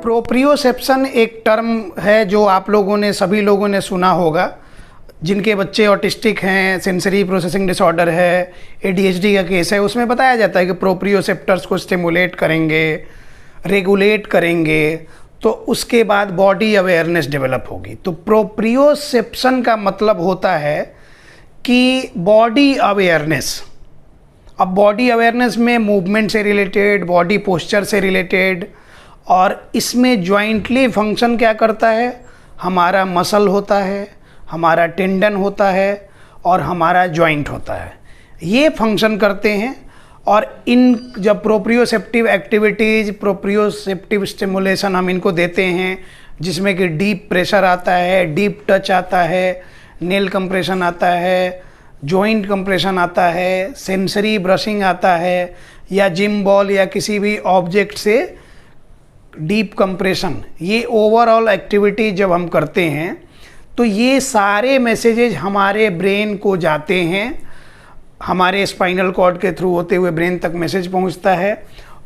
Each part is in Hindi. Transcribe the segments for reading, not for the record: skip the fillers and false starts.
प्रोप्रियोसेप्शन एक टर्म है जो आप लोगों ने सभी लोगों ने सुना होगा। जिनके बच्चे ऑटिस्टिक हैं, सेंसरी प्रोसेसिंग डिसऑर्डर है, एडीएचडी का केस है, उसमें बताया जाता है कि प्रोप्रियोसेप्टर्स को स्टिमुलेट करेंगे, रेगुलेट करेंगे तो उसके बाद बॉडी अवेयरनेस डेवलप होगी। तो प्रोप्रियोसेप्शन का मतलब होता है कि बॉडी अवेयरनेस। अब बॉडी अवेयरनेस में मूवमेंट से रिलेटेड, बॉडी पोस्चर से रिलेटेड, और इसमें जॉइंटली फंक्शन क्या करता है, हमारा मसल होता है, हमारा टेंडन होता है और हमारा जॉइंट होता है, ये फंक्शन करते हैं। और इन जब प्रोप्रियोसेप्टिव एक्टिविटीज़, प्रोप्रियोसेप्टिव स्टिमुलेशन हम इनको देते हैं, जिसमें कि डीप प्रेशर आता है, डीप टच आता है, नेल कंप्रेशन आता है, जॉइंट कंप्रेशन आता है, सेंसरी ब्रशिंग आता है, या जिम बॉल या किसी भी ऑब्जेक्ट से डीप कंप्रेशन, ये ओवरऑल एक्टिविटी जब हम करते हैं तो ये सारे मैसेजेज हमारे ब्रेन को जाते हैं, हमारे स्पाइनल कॉर्ड के थ्रू होते हुए ब्रेन तक मैसेज पहुंचता है।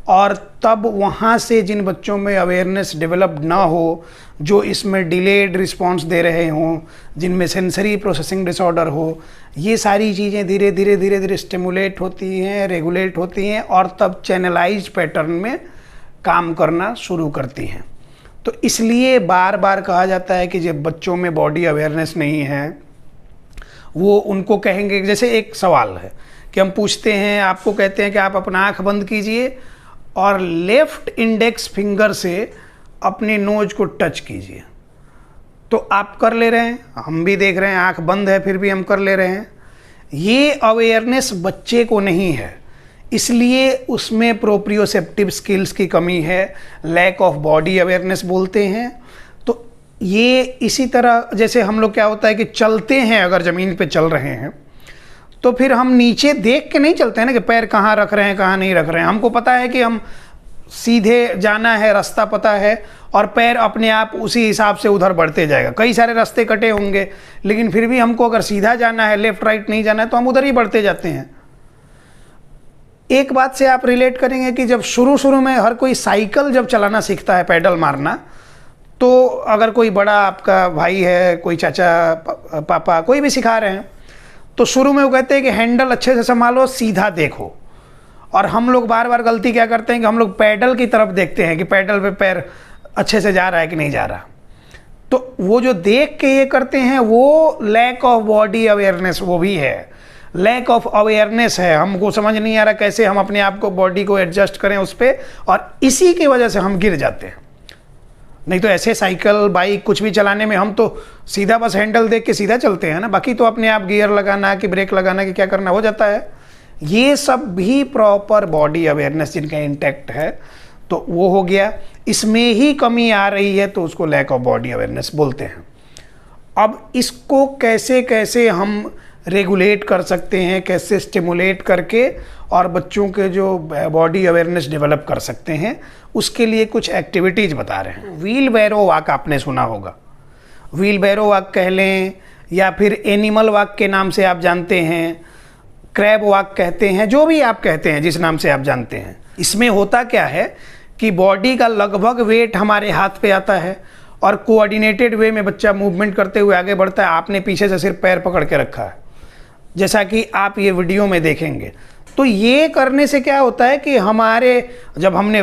और तब वहाँ से जिन बच्चों में अवेयरनेस डेवलप ना हो, जो इसमें डिलेड रिस्पॉन्स दे रहे हों, जिनमें सेंसरी प्रोसेसिंग डिसऑर्डर हो, ये सारी चीज़ें धीरे धीरे स्टिमुलेट होती हैं, रेगुलेट होती हैं और तब चैनलाइज्ड पैटर्न में काम करना शुरू करती हैं। तो इसलिए बार बार कहा जाता है कि जब बच्चों में बॉडी अवेयरनेस नहीं है, वो उनको कहेंगे, जैसे एक सवाल है कि हम पूछते हैं, आपको कहते हैं कि आप अपना आँख बंद कीजिए और लेफ़्ट इंडेक्स फिंगर से अपने नोज को टच कीजिए, तो आप कर ले रहे हैं, हम भी देख रहे हैं, आँख बंद है फिर भी हम कर ले रहे हैं। ये अवेयरनेस बच्चे को नहीं है, इसलिए उसमें प्रोप्रियोसेप्टिव स्किल्स की कमी है, लैक ऑफ बॉडी अवेयरनेस बोलते हैं। तो ये इसी तरह जैसे हम लोग क्या होता है कि चलते हैं, अगर ज़मीन पे चल रहे हैं तो फिर हम नीचे देख के नहीं चलते हैं ना कि पैर कहाँ रख रहे हैं कहाँ नहीं रख रहे हैं। हमको पता है कि हम सीधे जाना है, रास्ता पता है, और पैर अपने आप उसी हिसाब से उधर बढ़ते जाएगा। कई सारे रास्ते कटे होंगे लेकिन फिर भी हमको अगर सीधा जाना है, लेफ़्ट राइट नहीं जाना है, तो हम उधर ही बढ़ते जाते हैं। एक बात से आप रिलेट करेंगे कि जब शुरू में हर कोई साइकिल जब चलाना सीखता है, पैडल मारना, तो अगर कोई बड़ा आपका भाई है, कोई चाचा, पापा, कोई भी सिखा रहे हैं, तो शुरू में वो कहते हैं कि हैंडल अच्छे से संभालो, सीधा देखो। और हम लोग बार बार गलती क्या करते हैं कि हम लोग पैडल की तरफ देखते हैं कि पैडल पे पैर अच्छे से जा रहा है कि नहीं जा रहा। तो वो जो देख के ये करते हैं वो लैक ऑफ बॉडी अवेयरनेस, वो भी है, लैक ऑफ अवेयरनेस है। हमको समझ नहीं आ रहा कैसे हम अपने आप को, बॉडी को एडजस्ट करें उस पर, और इसी की वजह से हम गिर जाते हैं। नहीं तो ऐसे साइकिल, बाइक, कुछ भी चलाने में हम तो सीधा बस हैंडल देख के सीधा चलते हैं ना, बाकी तो अपने आप गियर लगाना कि ब्रेक लगाना कि क्या करना हो जाता है। ये सब भी प्रॉपर बॉडी अवेयरनेस जिनका इंटैक्ट है, तो वो हो गया। इसमें ही कमी आ रही है तो उसको लैक ऑफ बॉडी अवेयरनेस बोलते हैं। अब इसको कैसे कैसे हम रेगुलेट कर सकते हैं, कैसे स्टिमुलेट करके और बच्चों के जो बॉडी अवेयरनेस डेवलप कर सकते हैं, उसके लिए कुछ एक्टिविटीज़ बता रहे हैं। व्हील बैरो वॉक आपने सुना होगा, व्हील बैरो वॉक कह लें या फिर एनिमल वॉक के नाम से आप जानते हैं, क्रैब वॉक कहते हैं, जो भी आप कहते हैं, जिस नाम से आप जानते हैं। इसमें होता क्या है कि बॉडी का लगभग वेट हमारे हाथ पे आता है और कोऑर्डिनेटेड वे में बच्चा मूवमेंट करते हुए आगे बढ़ता है। आपने पीछे से सिर्फ पैर पकड़ के रखा है, जैसा कि आप ये वीडियो में देखेंगे। तो ये करने से क्या होता है कि हमारे, जब हमने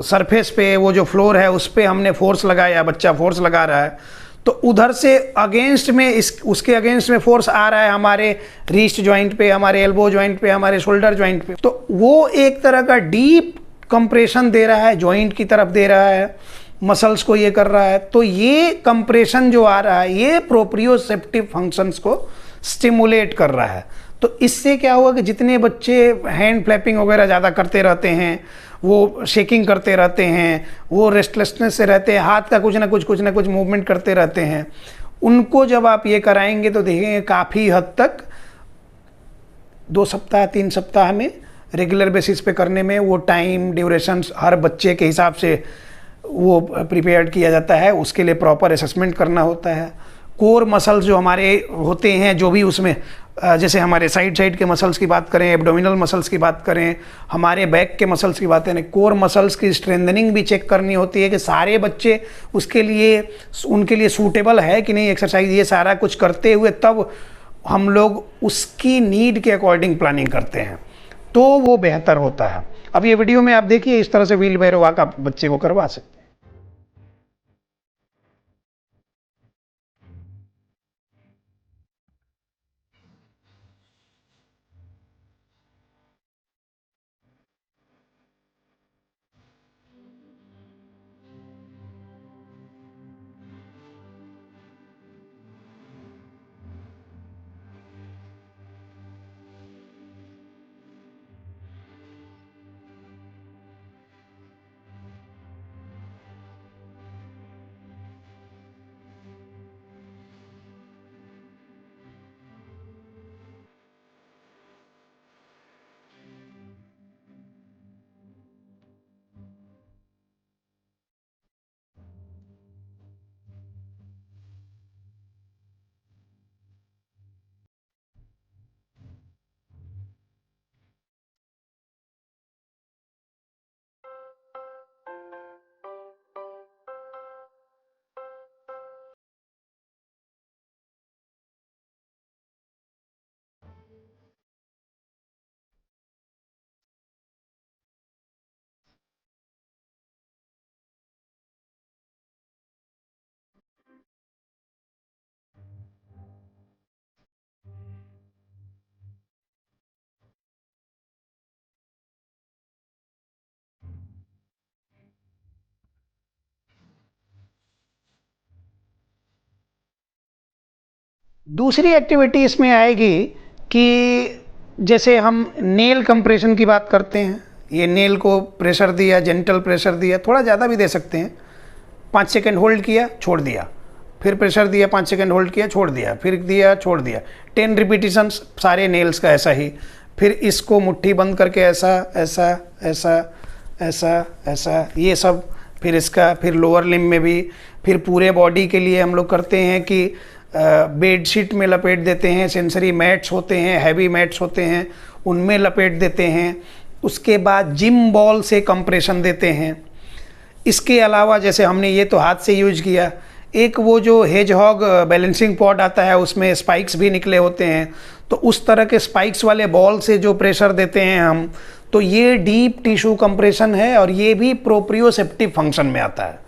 सरफेस पे, वो जो फ्लोर है उस पर हमने फोर्स लगाया, बच्चा फोर्स लगा रहा है, तो उधर से अगेंस्ट में, उसके अगेंस्ट में फोर्स आ रहा है हमारे रिस्ट जॉइंट पे, हमारे एल्बो जॉइंट पे, हमारे शोल्डर जॉइंट पे। तो वो एक तरह का डीप कंप्रेशन दे रहा है, जॉइंट की तरफ दे रहा है, मसल्स को ये कर रहा है। तो ये कंप्रेशन जो आ रहा है, ये प्रोप्रियोसेप्टिव फंक्शंस को स्टिमुलेट कर रहा है। तो इससे क्या हुआ कि जितने बच्चे हैंड फ्लैपिंग वगैरह ज़्यादा करते रहते हैं, वो शेकिंग करते रहते हैं, वो रेस्टलेसनेस से रहते हैं, हाथ का कुछ ना कुछ मूवमेंट करते रहते हैं, उनको जब आप ये कराएंगे तो देखेंगे काफ़ी हद तक 2 सप्ताह 3 सप्ताह में रेगुलर बेसिस पे करने में वो टाइम ड्यूरेशन हर बच्चे के हिसाब से वो प्रिपेयर्ड किया जाता है। उसके लिए प्रॉपर असेसमेंट करना होता है। कोर मसल्स जो हमारे होते हैं, जो भी उसमें जैसे हमारे साइड साइड के मसल्स की बात करें, एब्डोमिनल मसल्स की बात करें, हमारे बैक के मसल्स की बात करें, कोर मसल्स की स्ट्रेंथनिंग भी चेक करनी होती है कि सारे बच्चे उसके लिए उनके लिए सूटेबल है कि नहीं एक्सरसाइज। ये सारा कुछ करते हुए तब हम लोग उसकी नीड के अकॉर्डिंग प्लानिंग करते हैं, तो वो बेहतर होता है। अब ये वीडियो में आप देखिए, इस तरह से व्हील बैरो वॉक आप बच्चे को करवा सकते हैं। दूसरी एक्टिविटी इसमें आएगी कि जैसे हम नेल कंप्रेशन की बात करते हैं, ये नेल को प्रेशर दिया, जेंटल प्रेशर दिया, थोड़ा ज़्यादा भी दे सकते हैं, 5 सेकंड होल्ड किया, छोड़ दिया, फिर प्रेशर दिया, 5 सेकंड होल्ड किया, छोड़ दिया, फिर दिया, छोड़ दिया, 10 रिपीटिशंस सारे नेल्स का ऐसा ही। फिर इसको मुट्ठी बंद करके ऐसा ऐसा ऐसा ऐसा ऐसा, ये सब। फिर इसका फिर लोअर लिम्ब में भी, फिर पूरे बॉडी के लिए हम लोग करते हैं कि बेडशीट में लपेट देते हैं, सेंसरी मैट्स होते हैं, हैवी मैट्स होते हैं, उनमें लपेट देते हैं। उसके बाद जिम बॉल से कंप्रेशन देते हैं। इसके अलावा जैसे हमने ये तो हाथ से यूज किया, एक वो जो हेजहॉग बैलेंसिंग पॉड आता है उसमें स्पाइक्स भी निकले होते हैं, तो उस तरह के स्पाइक्स वाले बॉल से जो प्रेशर देते हैं हम, तो ये डीप टिश्यू कंप्रेशन है और ये भी प्रोप्रियोसेप्टिव फंक्शन में आता है।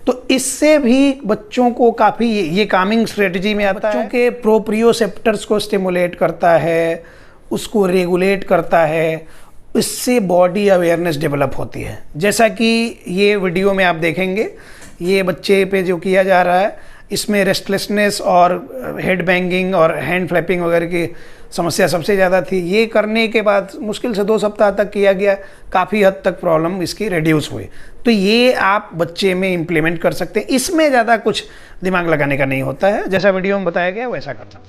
तो इससे भी बच्चों को काफ़ी ये कामिंग स्ट्रेटजी में आता है, बच्चों के प्रोप्रियोसेप्टर्स को स्टिमुलेट करता है, उसको रेगुलेट करता है, इससे बॉडी अवेयरनेस डेवलप होती है। जैसा कि ये वीडियो में आप देखेंगे, ये बच्चे पे जो किया जा रहा है, इसमें रेस्टलेसनेस और हेड बैंगिंग और हैंड फ्लैपिंग वगैरह की समस्या सबसे ज़्यादा थी। ये करने के बाद मुश्किल से 2 सप्ताह तक किया गया, काफ़ी हद तक प्रॉब्लम इसकी रिड्यूस हुई। तो ये आप बच्चे में इम्प्लीमेंट कर सकते हैं, इसमें ज़्यादा कुछ दिमाग लगाने का नहीं होता है, जैसा वीडियो में बताया गया वैसा करना।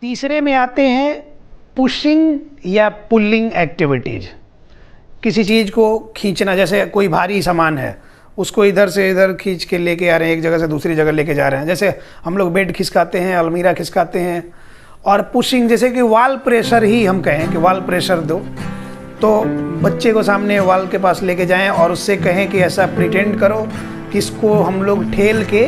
तीसरे में आते हैं पुशिंग या पुलिंग एक्टिविटीज़। किसी चीज़ को खींचना, जैसे कोई भारी सामान है उसको इधर से इधर खींच के लेके आ रहे हैं, एक जगह से दूसरी जगह लेके जा रहे हैं। जैसे हम लोग बेड खिसकाते हैं, अलमीरा खिसकाते हैं। और पुशिंग जैसे कि वॉल प्रेशर ही हम कहें कि वॉल प्रेशर दो, तो बच्चे को सामने वॉल के पास लेके जाएं और उससे कहें कि ऐसा प्रिटेंड करो कि इसको हम लोग ठेल के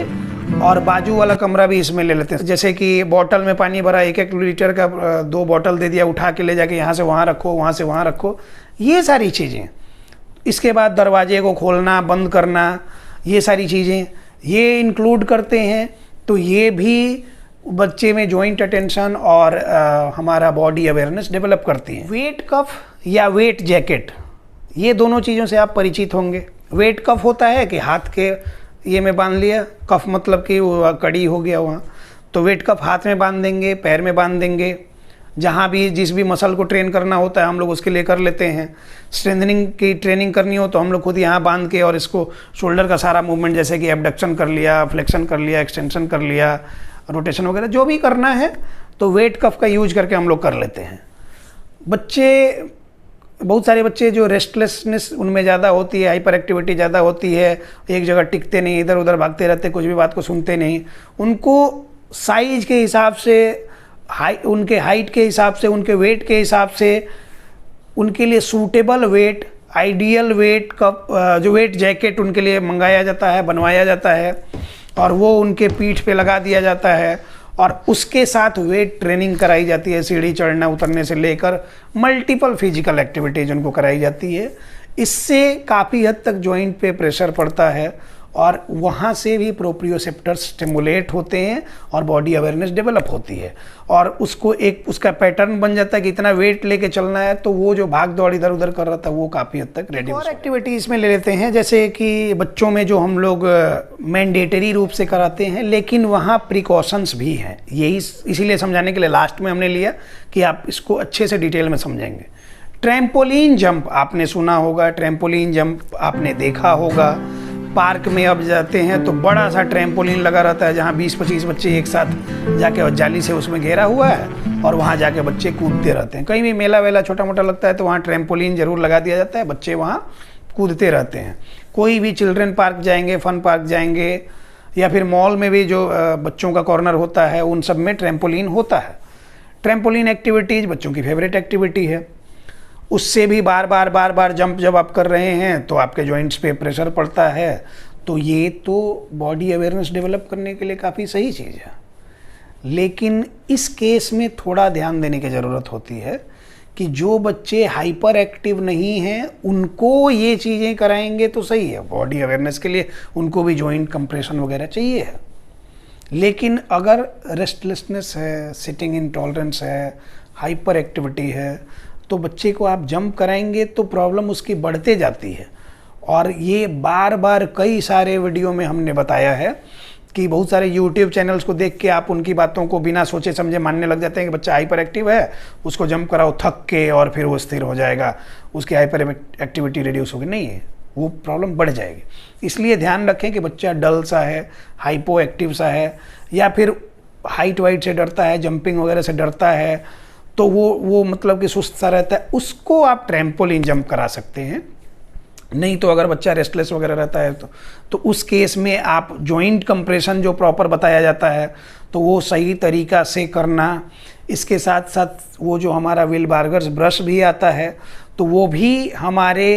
और बाजू वाला कमरा भी इसमें ले लेते हैं। जैसे कि बॉटल में पानी भरा, 1-1 लीटर का 2 बॉटल दे दिया, उठा के ले जाके यहाँ से वहाँ रखो, वहाँ से वहाँ रखो, ये सारी चीज़ें। इसके बाद दरवाजे को खोलना बंद करना, ये सारी चीज़ें ये इंक्लूड करते हैं। तो ये भी बच्चे में जॉइंट अटेंशन और हमारा बॉडी अवेयरनेस डेवलप करती हैं। वेट कफ या वेट जैकेट, ये दोनों चीज़ों से आप परिचित होंगे। वेट कफ होता है कि हाथ के ये में बांध लिया, कफ मतलब कि वो कड़ी हो गया वहाँ, तो वेट कफ हाथ में बांध देंगे, पैर में बांध देंगे, जहाँ भी जिस भी मसल को ट्रेन करना होता है हम लोग उसके लिए कर लेते हैं। स्ट्रेंथनिंग की ट्रेनिंग करनी हो तो हम लोग खुद यहाँ बांध के और इसको शोल्डर का सारा मूवमेंट, जैसे कि एबडक्शन कर लिया, फ्लेक्शन कर लिया, एक्सटेंशन कर लिया, रोटेशन वगैरह जो भी करना है तो वेट कफ का यूज करके हम लोग कर लेते हैं। बच्चे, बहुत सारे बच्चे जो रेस्टलेसनेस उनमें ज़्यादा होती है, हाइपर एक्टिविटी ज़्यादा होती है, एक जगह टिकते नहीं, इधर उधर भागते रहते, कुछ भी बात को सुनते नहीं, उनको साइज के हिसाब से, उनके हाइट के हिसाब से, उनके वेट के हिसाब से उनके लिए suitable weight, ideal weight cup, जो वेट जैकेट उनके लिए मंगाया जाता है, बनवाया जाता है और वो उनके पीठ पे लगा दिया जाता है और उसके साथ वेट ट्रेनिंग कराई जाती है। सीढ़ी चढ़ना उतरने से लेकर मल्टीपल फिजिकल एक्टिविटीज उनको कराई जाती है। इससे काफ़ी हद तक जॉइंट पे प्रेशर पड़ता है और वहाँ से भी प्रोप्रियोसेप्टर्स स्टिमुलेट होते हैं और बॉडी अवेयरनेस डेवलप होती है और उसको एक उसका पैटर्न बन जाता है कि इतना वेट लेके चलना है, तो वो जो भाग दौड़ इधर उधर कर रहा था वो काफ़ी हद तक रेड्यूस। और एक्टिविटीज़ में ले लेते हैं, जैसे कि बच्चों में जो हम लोग मैंडेटरी रूप से कराते हैं, लेकिन वहाँ प्रिकॉशंस भी हैं। यही इसीलिए समझाने के लिए लास्ट में हमने लिया कि आप इसको अच्छे से डिटेल में समझेंगे। ट्रैम्पोलिन जंप आपने सुना होगा, ट्रैम्पोलिन जंप आपने देखा होगा। पार्क में अब जाते हैं तो बड़ा सा ट्रैम्पोलिन लगा रहता है जहाँ 20-25 बच्चे एक साथ जाके और जाली से उसमें घेरा हुआ है और वहाँ जाके बच्चे कूदते रहते हैं। कहीं भी मेला वेला छोटा मोटा लगता है तो वहाँ ट्रैम्पोलिन जरूर लगा दिया जाता है, बच्चे वहाँ कूदते रहते हैं। कोई भी चिल्ड्रन पार्क जाएंगे, फन पार्क जाएंगे या फिर मॉल में भी जो बच्चों का कॉर्नर होता है उन सब में ट्रैम्पोलिन होता है। ट्रैम्पोलिन एक्टिविटीज़ बच्चों की फेवरेट एक्टिविटी है। उससे भी बार बार जंप जब आप कर रहे हैं तो आपके जॉइंट्स पे प्रेशर पड़ता है, तो ये तो बॉडी अवेयरनेस डेवलप करने के लिए काफ़ी सही चीज़ है। लेकिन इस केस में थोड़ा ध्यान देने की ज़रूरत होती है कि जो बच्चे हाइपर एक्टिव नहीं हैं उनको ये चीज़ें कराएंगे तो सही है, बॉडी अवेयरनेस के लिए उनको भी जॉइंट कंप्रेशन वगैरह चाहिए है। लेकिन अगर रेस्टलेसनेस है, सिटिंग इंटॉलरेंस है, हाइपर एक्टिविटी है, तो बच्चे को आप जंप कराएंगे तो प्रॉब्लम उसकी बढ़ते जाती है। और ये बार बार कई सारे वीडियो में हमने बताया है कि बहुत सारे यूट्यूब चैनल्स को देख के आप उनकी बातों को बिना सोचे समझे मानने लग जाते हैं कि बच्चा हाइपर एक्टिव है, उसको जंप कराओ थक के और फिर वो स्थिर हो जाएगा, उसकी हाइपर एक्टिविटी रिड्यूस होगी। नहीं है, वो प्रॉब्लम बढ़ जाएगी। इसलिए ध्यान रखें कि बच्चा डल सा है, हाइपो एक्टिव सा है या फिर हाइट वाइट से डरता है, जंपिंग वगैरह से डरता है, तो वो मतलब कि सुस्त सा रहता है, उसको आप ट्रैम्पोलिन जंप करा सकते हैं। नहीं तो अगर बच्चा रेस्टलेस वगैरह रहता है तो उस केस में आप जॉइंट कंप्रेशन जो प्रॉपर बताया जाता है तो वो सही तरीका से करना। इसके साथ साथ वो जो हमारा विलबार्गर्स ब्रश भी आता है तो वो भी हमारे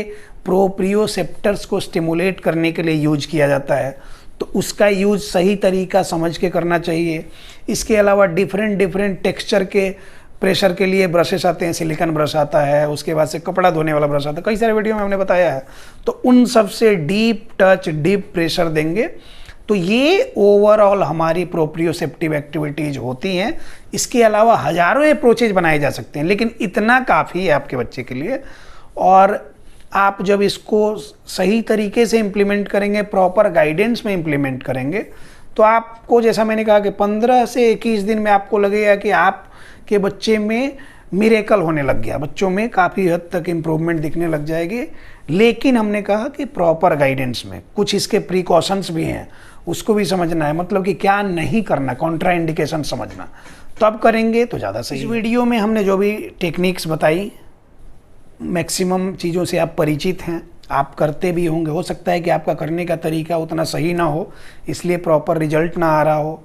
प्रोप्रियोसेप्टर्स को स्टिमुलेट करने के लिए यूज किया जाता है, तो उसका यूज सही तरीका समझ के करना चाहिए। इसके अलावा डिफरेंट टेक्सचर के प्रेशर के लिए ब्रशेस आते हैं, सिलिकॉन ब्रश आता है, उसके बाद से कपड़ा धोने वाला ब्रश आता है, कई सारे वीडियो में हमने बताया है। तो उन सब से डीप टच, डीप प्रेशर देंगे तो ये ओवरऑल हमारी प्रोप्रियोसेप्टिव एक्टिविटीज होती हैं। इसके अलावा हजारों अप्रोचेज बनाए जा सकते हैं, लेकिन इतना काफ़ी है आपके बच्चे के लिए। और आप जब इसको सही तरीके से इम्प्लीमेंट करेंगे, प्रॉपर गाइडेंस में इम्प्लीमेंट करेंगे, तो आपको जैसा मैंने कहा कि 15 से 21 दिन में आपको लगेगा कि आपके बच्चे में मिरेकल होने लग गया, बच्चों में काफ़ी हद तक इम्प्रूवमेंट दिखने लग जाएगी। लेकिन हमने कहा कि प्रॉपर गाइडेंस में कुछ इसके प्रिकॉशंस भी हैं, उसको भी समझना है, मतलब कि क्या नहीं करना, कॉन्ट्रा इंडिकेशन समझना, तब करेंगे तो ज़्यादा सही। इस वीडियो में हमने जो भी टेक्निक्स बताई, मैक्सिमम चीज़ों से आप परिचित हैं, आप करते भी होंगे। हो सकता है कि आपका करने का तरीका उतना सही ना हो, इसलिए प्रॉपर रिजल्ट ना आ रहा हो।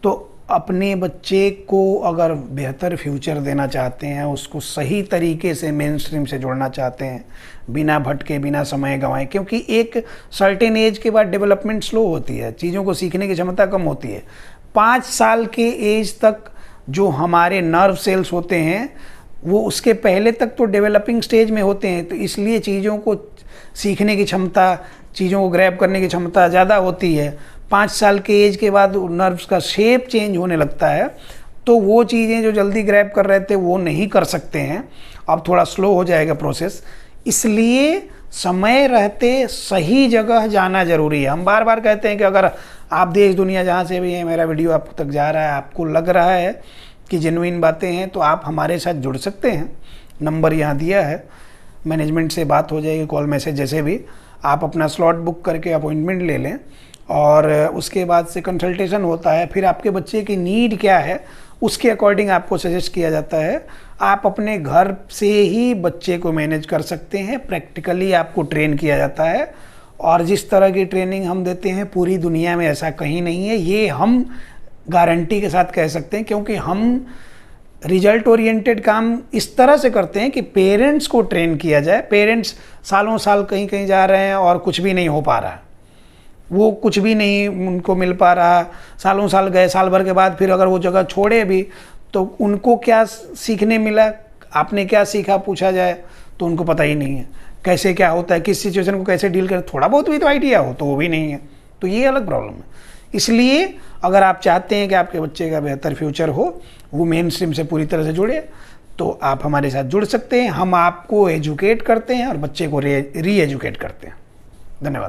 तो अपने बच्चे को अगर बेहतर फ्यूचर देना चाहते हैं, उसको सही तरीके से मेन स्ट्रीम से जोड़ना चाहते हैं, बिना भटके, बिना समय गंवाए, क्योंकि एक सर्टेन एज के बाद डेवलपमेंट स्लो होती है, चीज़ों को सीखने की क्षमता कम होती है। 5 साल के एज तक जो हमारे नर्व सेल्स होते हैं वो उसके पहले तक तो डेवलपिंग स्टेज में होते हैं, तो इसलिए चीज़ों को सीखने की क्षमता, चीज़ों को ग्रैब करने की क्षमता ज़्यादा होती है। 5 साल के एज के बाद नर्व्स का शेप चेंज होने लगता है, तो वो चीज़ें जो जल्दी ग्रैब कर रहे थे वो नहीं कर सकते हैं, अब थोड़ा स्लो हो जाएगा प्रोसेस। इसलिए समय रहते सही जगह जाना ज़रूरी है। हम बार बार कहते हैं कि अगर आप देश दुनिया जहाँ से भी हैं, मेरा वीडियो आप तक जा रहा है, आपको लग रहा है कि जेन्युइन बातें हैं, तो आप हमारे साथ जुड़ सकते हैं। नंबर यहाँ दिया है, मैनेजमेंट से बात हो जाएगी, कॉल मैसेज जैसे भी। आप अपना स्लॉट बुक करके अपॉइंटमेंट ले लें और उसके बाद से कंसल्टेशन होता है। फिर आपके बच्चे की नीड क्या है उसके अकॉर्डिंग आपको सजेस्ट किया जाता है। आप अपने घर से ही बच्चे को मैनेज कर सकते हैं, प्रैक्टिकली आपको ट्रेन किया जाता है। और जिस तरह की ट्रेनिंग हम देते हैं पूरी दुनिया में ऐसा कहीं नहीं है, ये हम गारंटी के साथ कह सकते हैं, क्योंकि हम रिजल्ट ओरिएंटेड काम इस तरह से करते हैं कि पेरेंट्स को ट्रेन किया जाए। पेरेंट्स सालों साल कहीं कहीं जा रहे हैं और कुछ भी नहीं हो पा रहा, वो कुछ भी नहीं उनको मिल पा रहा, सालों साल गए, साल भर के बाद फिर अगर वो जगह छोड़े भी तो उनको क्या सीखने मिला, आपने क्या सीखा पूछा जाए तो उनको पता ही नहीं है कैसे क्या होता है, किस सिचुएशन को कैसे डील करें। थोड़ा बहुत भी तो आइडिया हो तो वो भी नहीं है, तो ये अलग प्रॉब्लम है। इसलिए अगर आप चाहते हैं कि आपके बच्चे का बेहतर फ्यूचर हो, वो मेन स्ट्रीम से पूरी तरह से जुड़े, तो आप हमारे साथ जुड़ सकते हैं। हम आपको एजुकेट करते हैं और बच्चे को री एजुकेट करते हैं। धन्यवाद।